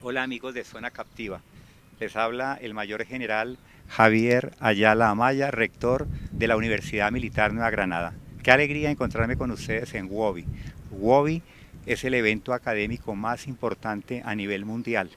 Hola amigos de Zona Captiva, les habla el mayor general Javier Ayala Amaya, rector de la Universidad Militar Nueva Granada. Qué alegría encontrarme con ustedes en WOBI. WOBI es el evento académico más importante a nivel mundial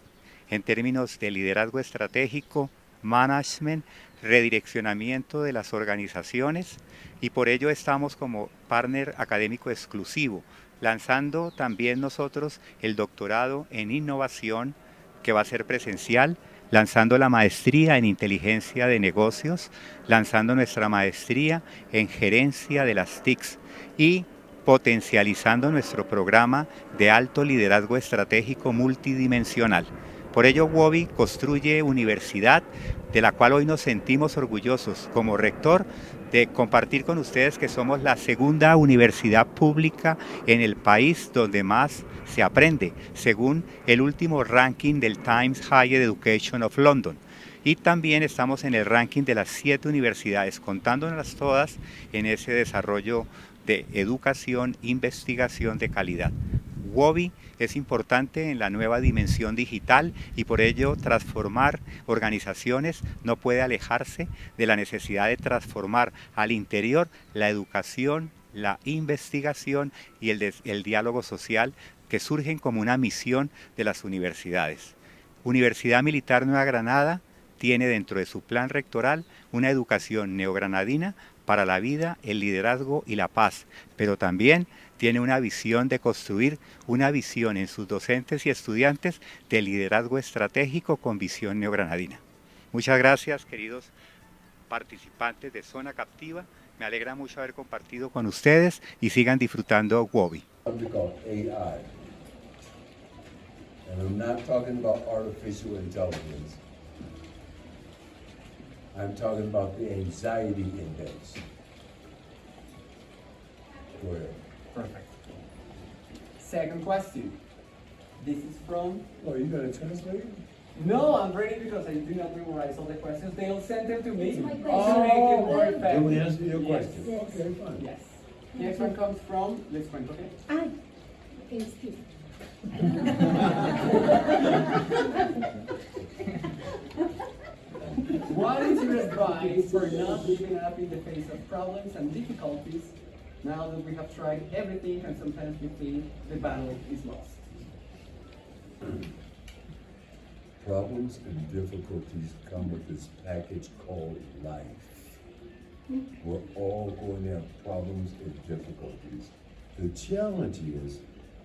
en términos de liderazgo estratégico, management, redireccionamiento de las organizaciones, y por ello estamos como partner académico exclusivo, lanzando también nosotros el doctorado en innovación, que va a ser presencial, lanzando la maestría en inteligencia de negocios, lanzando nuestra maestría en gerencia de las TICs y potencializando nuestro programa de alto liderazgo estratégico multidimensional. Por ello, WOBI construye universidad, de la cual hoy nos sentimos orgullosos como rector de compartir con ustedes que somos la segunda universidad pública en el país donde más se aprende, según el último ranking del Times Higher Education of London. Y también estamos en el ranking de las 7 universidades, contándolas todas en ese desarrollo de educación, investigación de calidad. WOBI es importante en la nueva dimensión digital y por ello transformar organizaciones no puede alejarse de la necesidad de transformar al interior la educación, la investigación y el diálogo social que surgen como una misión de las universidades. Universidad Militar Nueva Granada tiene dentro de su plan rectoral una educación neogranadina para la vida, el liderazgo y la paz, pero también tiene una visión de construir una visión en sus docentes y estudiantes de liderazgo estratégico con visión neogranadina. Muchas gracias, queridos participantes de Zona Captiva. Me alegra mucho haber compartido con ustedes y sigan disfrutando WOBI. AI. And I'm not talking about artificial intelligence. I'm talking about the anxiety index. Go ahead. Perfect. Second question. This is from. Oh, you gonna translate? No, I'm ready because I do not memorize all the questions. They'll send them to me It's my to question. make it more Let effective. me answer your Yes. question. Yes. Okay, fine. Yes. Next one comes from. Let's go. Okay. Ay, okay, excuse me. What is your advice for not giving up in the face of problems and difficulties now that we have tried everything and sometimes we think the battle is lost? Problems and difficulties come with this package called life. We're all going to have problems and difficulties. The challenge is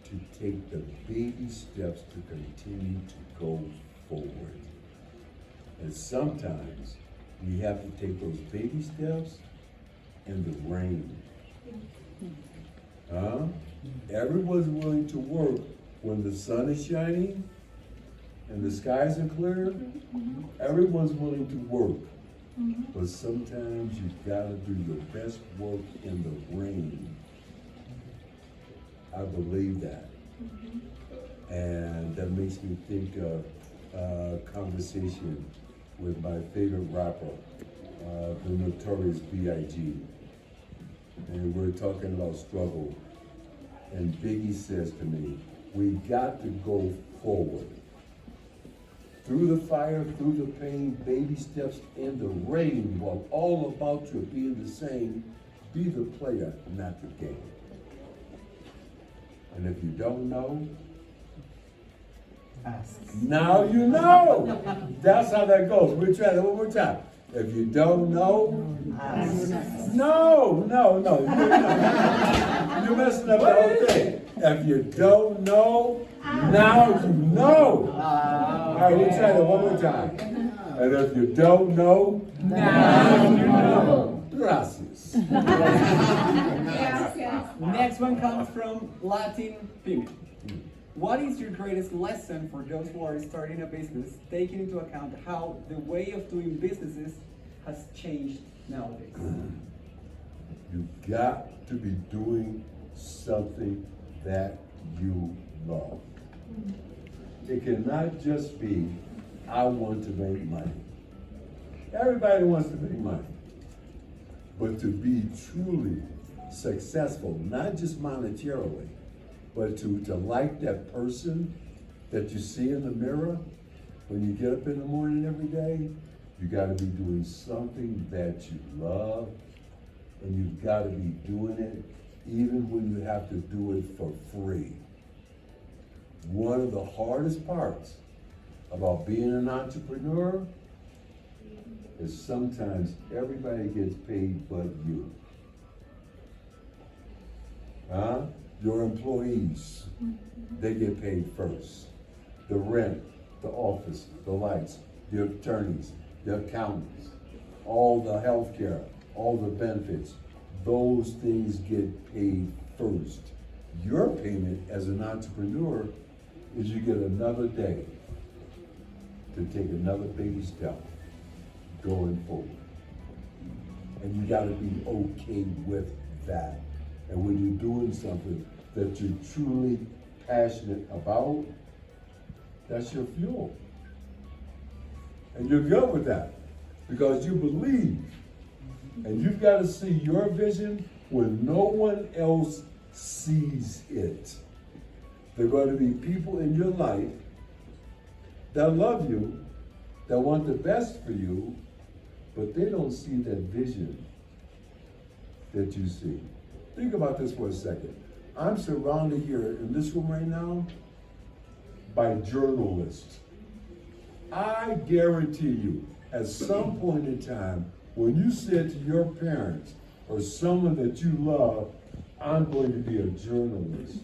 to take the baby steps to continue to go forward. And sometimes we have to take those baby steps in the rain. Everyone's willing to work when the sun is shining and the skies are clear. Everyone's willing to work. But sometimes you gotta do your best work in the rain. I believe that. And that makes me think of a conversation with my favorite rapper, the Notorious B.I.G. And we're talking about struggle. And Biggie says to me, we got to go forward. Through the fire, through the pain, baby steps in the rain, while all about you being the same, be the player, not the game. And if you don't know, Ask. now you know. That's how that goes. We'll try that one more time. If you don't know, Ask. no. You're messing up the whole thing. If you don't know, now you know. All right, we'll try that one more time. And if you don't know, Now you know. gracias. Yes, yes. Next one comes from Latin Pimp. What is your greatest lesson for those who are starting a business, taking into account how the way of doing businesses has changed nowadays? You got to be doing something that you love. It cannot just be, I want to make money. Everybody wants to make money. But to be truly successful, not just monetarily, but to like that person that you see in the mirror when you get up in the morning every day, you gotta be doing something that you love, and you've gotta be doing it even when you have to do it for free. One of the hardest parts about being an entrepreneur is sometimes everybody gets paid but you. Huh? Your employees, they get paid first. The rent, the office, the lights, the attorneys, the accountants, all the health care, all the benefits, those things get paid first. Your payment as an entrepreneur is you get another day to take another baby step going forward. And you gotta be okay with that. And when you're doing something that you're truly passionate about, that's your fuel. And you're good with that because you believe. And you've got to see your vision when no one else sees it. There are going to be people in your life that love you, that want the best for you, but they don't see that vision that you see. Think about this for a second. I'm surrounded here in this room right now by journalists. I guarantee you, at some point in time, when you said to your parents or someone that you love, I'm going to be a journalist,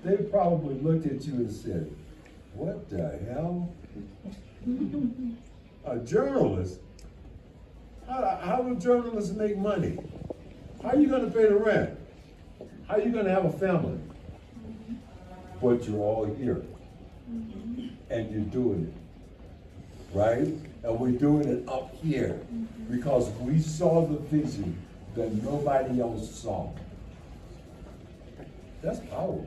they probably looked at you and said, what the hell? A journalist? How do journalists make money? How are you going to pay the rent? How are you going to have a family? But you're all here. And you're doing it. Right? And we're doing it up here because we saw the vision that nobody else saw. That's power.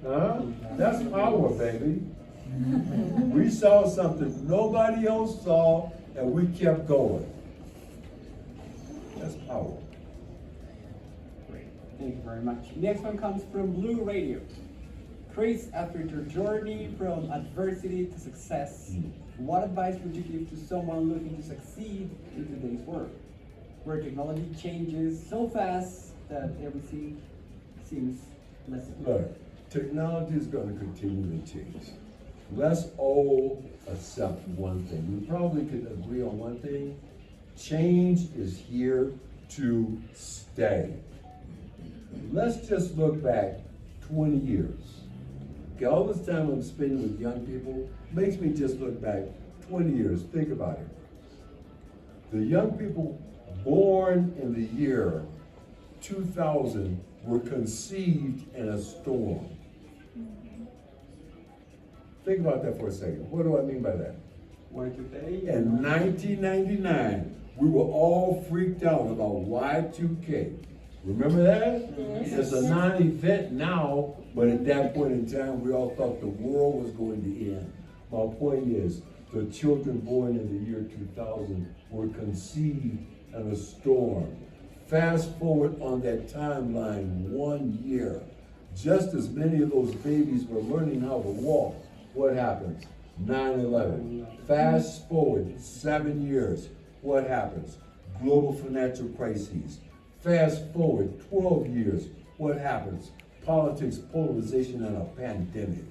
Huh? That's power, baby. We saw something nobody else saw and we kept going. That's power. Great. Thank you very much. Next one comes from Blue Radio. Chris, after your journey from adversity to success, what advice would you give to someone looking to succeed in today's world, where technology changes so fast that everything seems less important? Look, technology is going to continue to change. Let's all accept one thing. We probably could agree on one thing. Change is here to stay. Let's just look back 20 years. Okay, all this time I'm spending with young people makes me just look back 20 years. Think about it. The young people born in the year 2000 were conceived in a storm. Think about that for a second. What do I mean by that? In 1999, we were all freaked out about Y2K. Remember that? Yes. It's a non-event now, but at that point in time, we all thought the world was going to end. My point is, the children born in the year 2000 were conceived in a storm. Fast forward on that timeline 1 year, just as many of those babies were learning how to walk. What happens? 9/11. Fast forward 7 years. What happens? Global financial crises. Fast forward 12 years. What happens? Politics, polarization, and a pandemic.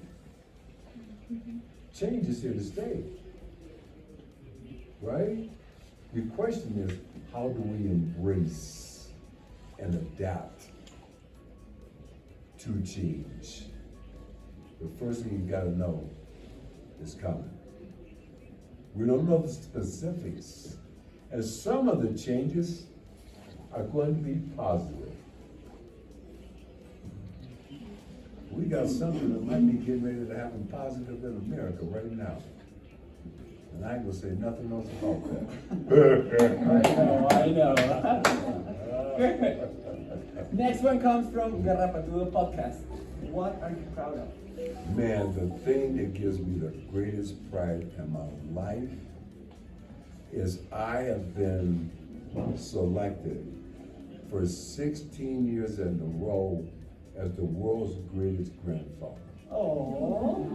Change is here to stay. Right? The question is, how do we embrace and adapt to change? The first thing you gotta know is coming. We don't know the specifics. And some of the changes are going to be positive. We got something that might be getting ready to happen positive in America right now. And I ain't gonna say nothing else about that. I know. Next one comes from Garrapatudo Podcast. What are you proud of? Man, the thing that gives me the greatest pride in my life is I have been selected for 16 years in a row as the world's greatest grandfather. Oh,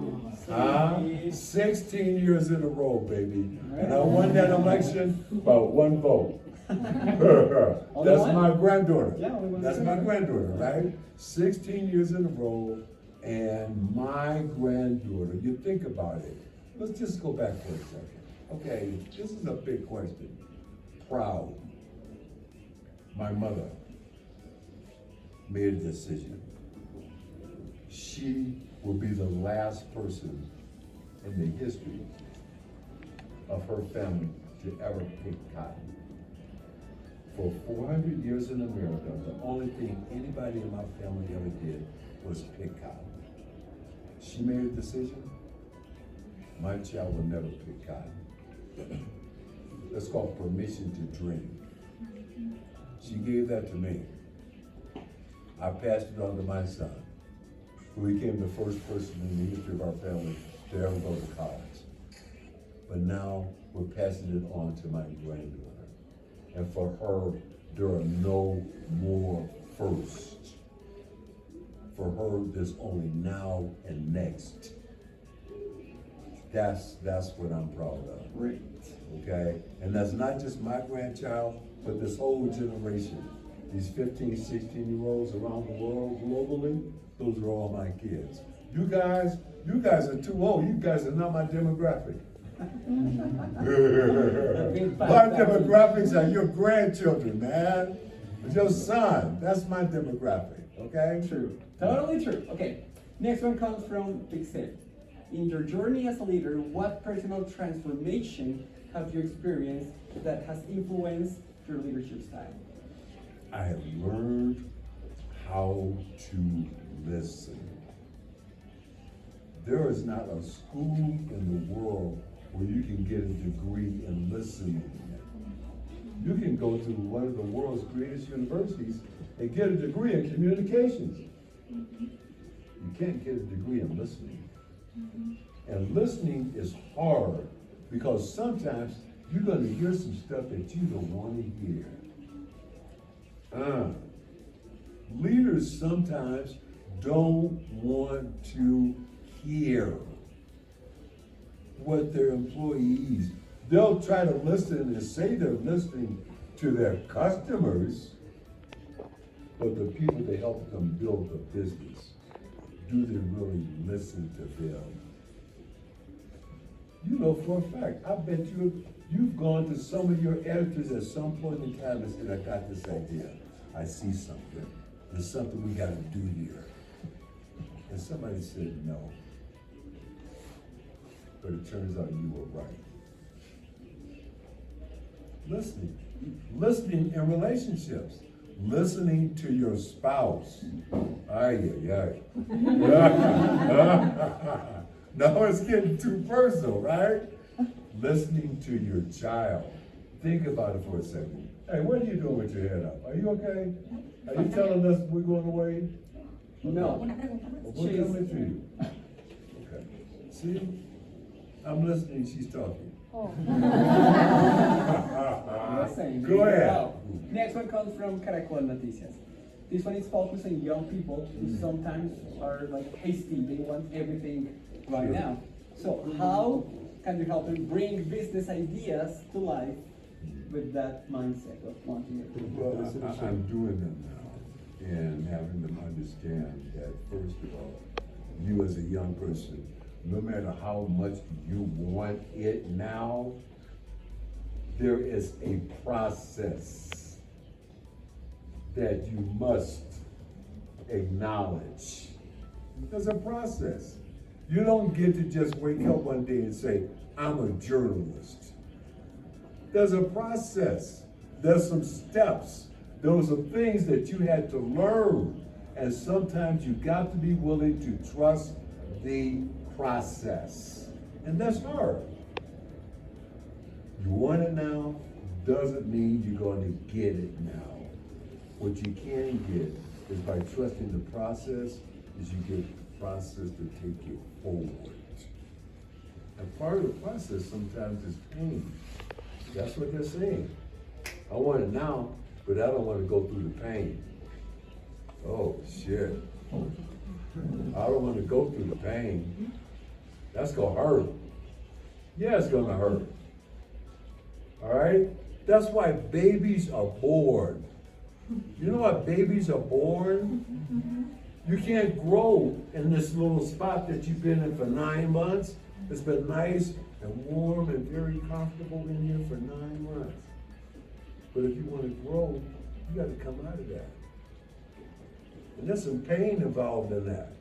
16 years in a row, baby. And I won that election by one vote. That's one? my granddaughter. Yeah, only one. That's my granddaughter, right? 16 years in a row, and my granddaughter, you think about it. Let's just go back for a second. Okay, this is a big question. Proud. My mother made a decision. She will be the last person in the history of her family to ever pick cotton. For 400 years in America, the only thing anybody in my family ever did was pick cotton. She made a decision. My child will never pick cotton. That's called permission to dream. She gave that to me. I passed it on to my son, who became the first person in the history of our family to ever go to college. But now we're passing it on to my granddaughter. And for her, there are no more firsts. For her, there's only now and next. That's what I'm proud of. Great. Okay? And that's not just my grandchild, but this whole generation. These 15, 16-year-olds around the world globally, those are all my kids. You guys are too old. You guys are not my demographic. My demographics are your grandchildren, man. Your son, that's my demographic, okay? True. Totally true. Okay. Next one comes from Pixel. In your journey as a leader, what personal transformation have you experienced that has influenced your leadership style? I have learned how to listen. There is not a school in the world where you can get a degree in listening. You can go to one of the world's greatest universities and get a degree in communications. You can't get a degree in listening. And listening is hard because sometimes you're going to hear some stuff that you don't want to hear. Leaders sometimes don't want to hear what their employees, they'll try to listen and say they're listening to their customers, but the people that help them build the business, do they really listen to them? You know for a fact, I bet you've gone to some of your editors at some point in time and said, I got this idea. I see something. There's something we got to do here. And somebody said no. But it turns out you were right. Listening in relationships. Listening to your spouse. Ay, ay, ay. Now it's getting too personal, right? Listening to your child. Think about it for a second. Hey, what are you doing with your head up? Are you okay? Are you telling us we're going away? No. We're coming to you. Okay. See? I'm listening, she's talking. Go ahead. Next one comes from Caracol Noticias. This one is focused on young people who sometimes are like hasty. They want everything right now. So how can you help them bring business ideas to life with that mindset of wanting it? Well, I'm doing them now and having them understand that, first of all, you as a young person, no matter how much you want it now, there is a process that you must acknowledge. There's a process. You don't get to just wake up one day and say, I'm a journalist. There's a process. There's some steps. Those are things that you had to learn. And sometimes you got to be willing to trust the process. And that's hard. You want it now, doesn't mean you're going to get it now. What you can get is by trusting the process, is you get the process to take you forward. And part of the process sometimes is pain. That's what they're saying. I want it now, but I don't want to go through the pain. Oh, shit. I don't want to go through the pain. That's gonna hurt. Yeah, it's gonna hurt. All right? That's why babies are born. You know why babies are born? You can't grow in this little spot that you've been in for 9 months. It's been nice and warm and very comfortable in here for 9 months. But if you want to grow, you got to come out of that. And there's some pain involved in that,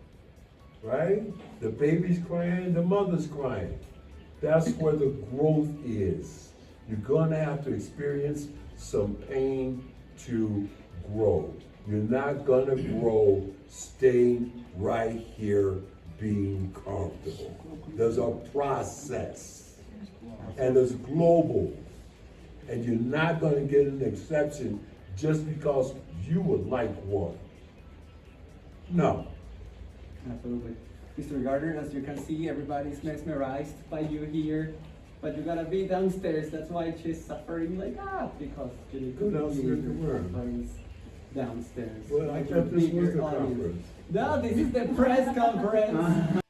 right? The baby's crying, the mother's crying. That's where the growth is. You're gonna have to experience some pain to grow. You're not gonna grow staying right here being comfortable. There's a process, and it's global. And you're not gonna get an exception just because you would like one. No. Absolutely. Mr. Gardner, as you can see, everybody's mesmerized by you here, but you gotta be downstairs. That's why she's suffering like that, because you need to Go downstairs to where? sufferings downstairs. Well, I Like thought a this was bigger the audience. conference. No, this is the press conference.